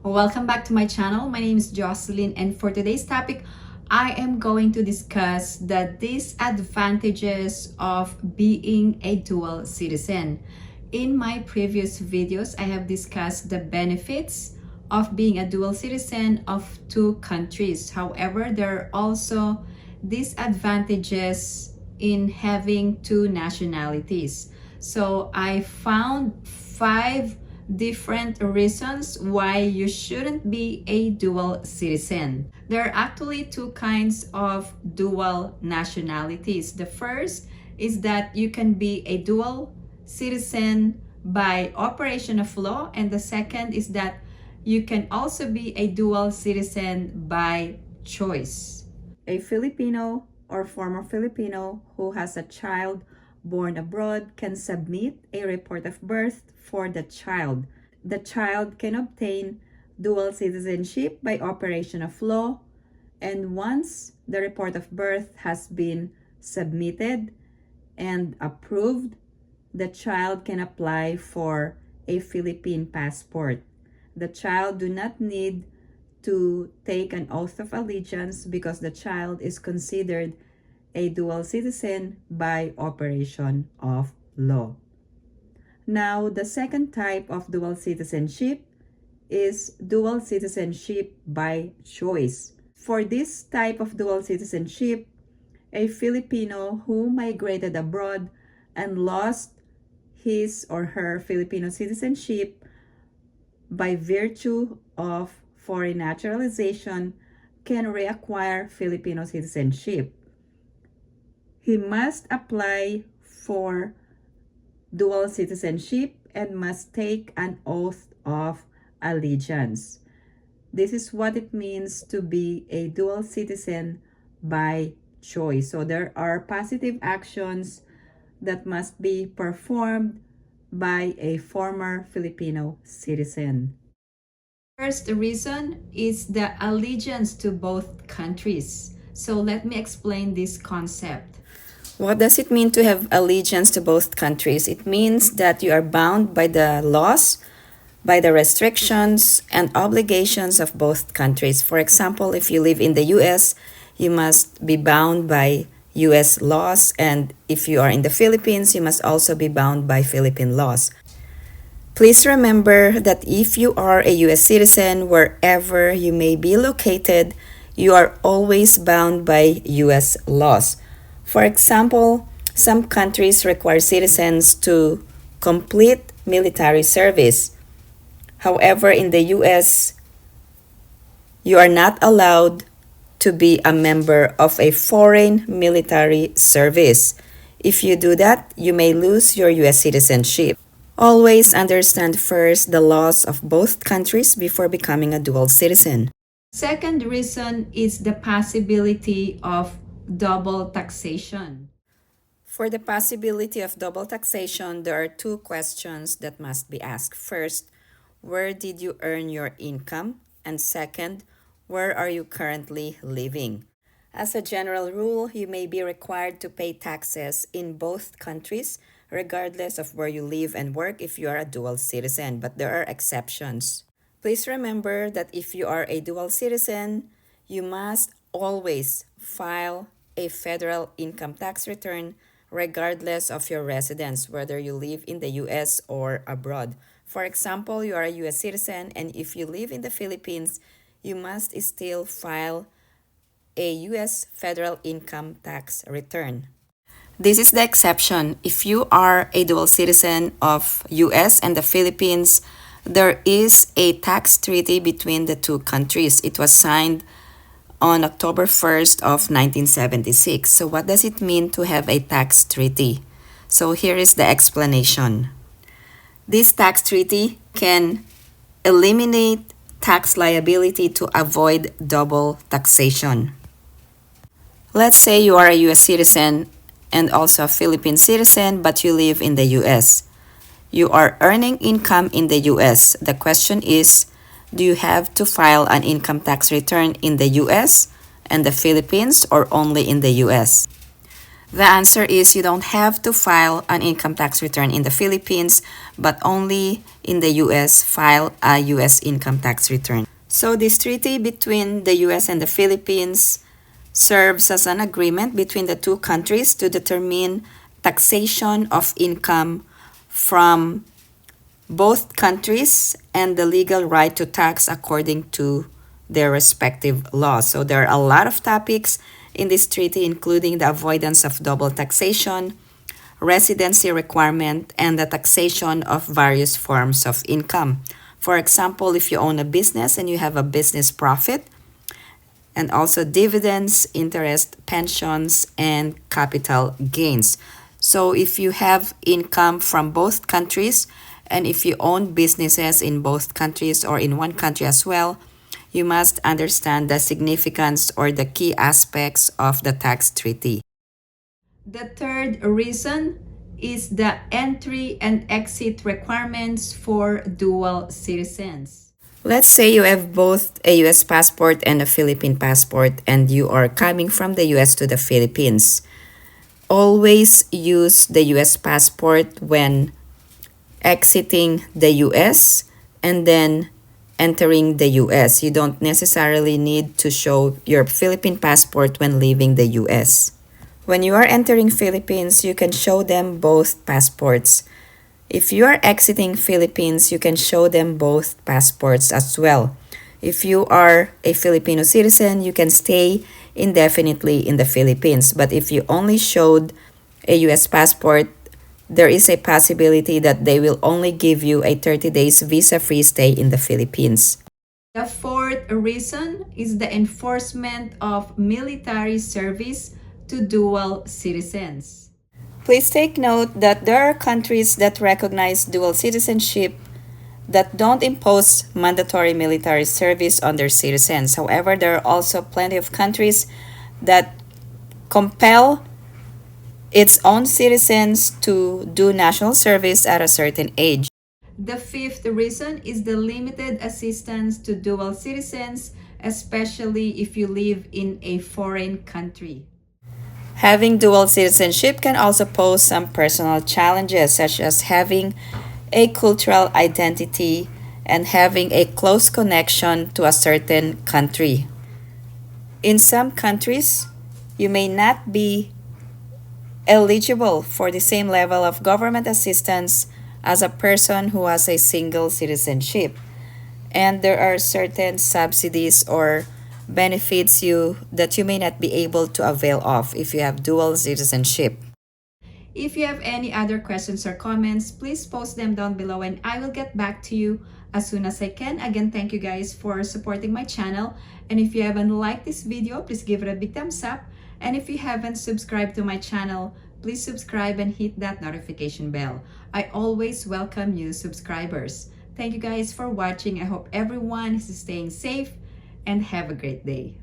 Welcome back to my channel. My name is Jocelyn, and for today's topic, I am going to discuss the disadvantages of being a dual citizen. In my previous videos, I have discussed the benefits of being a dual citizen of two countries. However, there are also disadvantages in having two nationalities. So I found 5 different reasons why you shouldn't be a dual citizen. There are actually 2 kinds of dual nationalities. The first is that you can be a dual citizen by operation of law, and the second is that you can also be a dual citizen by choice. A Filipino or former Filipino who has a child born abroad can submit a report of birth for the child. The child can obtain dual citizenship by operation of law, and once the report of birth has been submitted and approved, the child can apply for a Philippine passport. The child do not need to take an oath of allegiance because the child is considered a dual citizen by operation of law. Now, the second type of dual citizenship is dual citizenship by choice. For this type of dual citizenship, a Filipino who migrated abroad and lost his or her Filipino citizenship by virtue of foreign naturalization can reacquire Filipino citizenship. He must apply for dual citizenship and must take an oath of allegiance. This is what it means to be a dual citizen by choice. So there are positive actions that must be performed by a former Filipino citizen. First reason is the allegiance to both countries. So let me explain this concept. What does it mean to have allegiance to both countries? It means that you are bound by the laws, by the restrictions and obligations of both countries. For example, if you live in the US, you must be bound by US laws, and if you are in the Philippines, you must also be bound by Philippine laws. Please remember that if you are a US citizen, wherever you may be located, you are always bound by US laws. For example, some countries require citizens to complete military service. However, in the US, you are not allowed to be a member of a foreign military service. If you do that, you may lose your US citizenship. Always understand first the laws of both countries before becoming a dual citizen. Second reason is the possibility of double taxation. For the possibility of double taxation, there are 2 questions that must be asked. First, where did you earn your income? And second, where are you currently living? As a general rule, you may be required to pay taxes in both countries, regardless of where you live and work if you are a dual citizen, but there are exceptions. Please remember that if you are a dual citizen, you must always file a federal income tax return regardless of your residence, whether you live in the US or abroad. For example, you are a US citizen, and if you live in the Philippines, you must still file a US federal income tax return. This is the exception. If you are a dual citizen of US and the Philippines, there is a tax treaty between the 2 countries. It was signed on October 1st of 1976. So what does it mean to have a tax treaty? So here is the explanation. This tax treaty can eliminate tax liability to avoid double taxation. Let's say you are a US citizen and also a Philippine citizen, but you live in the US. You are earning income in the US. The question is, do you have to file an income tax return in the US and the Philippines or only in the US? The answer is you don't have to file an income tax return in the Philippines, but only in the US file a US income tax return. So this treaty between the US and the Philippines serves as an agreement between the two countries to determine taxation of income from both countries and the legal right to tax according to their respective laws. So there are a lot of topics in this treaty, including the avoidance of double taxation, residency requirement, and the taxation of various forms of income. For example, if you own a business and you have a business profit, and also dividends, interest, pensions, and capital gains. So if you have income from both countries, and if you own businesses in both countries or in one country as well, you must understand the significance or the key aspects of the tax treaty. The third reason is the entry and exit requirements for dual citizens. Let's say you have both a US passport and a Philippine passport, and you are coming from the US to the Philippines. Always use the US passport when exiting the US and then entering the US. You don't necessarily need to show your Philippine passport when leaving the US. When you are entering Philippines, you can show them both passports. If you are exiting Philippines, you can show them both passports as well. If you are a Filipino citizen, you can stay indefinitely in the Philippines. But if you only showed a US passport, there is a possibility that they will only give you a 30 days visa-free stay in the Philippines. The fourth reason is the enforcement of military service to dual citizens. Please take note that there are countries that recognize dual citizenship that don't impose mandatory military service on their citizens. However, there are also plenty of countries that compel its own citizens to do national service at a certain age. The fifth reason is the limited assistance to dual citizens, especially if you live in a foreign country. Having dual citizenship can also pose some personal challenges, such as having a cultural identity and having a close connection to a certain country. In some countries, you may not be eligible for the same level of government assistance as a person who has a single citizenship. And there are certain subsidies or benefits that you may not be able to avail of if you have dual citizenship. If you have any other questions or comments, please post them down below and I will get back to you as soon as I can. Again, thank you guys for supporting my channel. And if you haven't liked this video, please give it a big thumbs up. And if you haven't subscribed to my channel, please subscribe and hit that notification bell. I always welcome new subscribers. Thank you guys for watching. I hope everyone is staying safe and have a great day.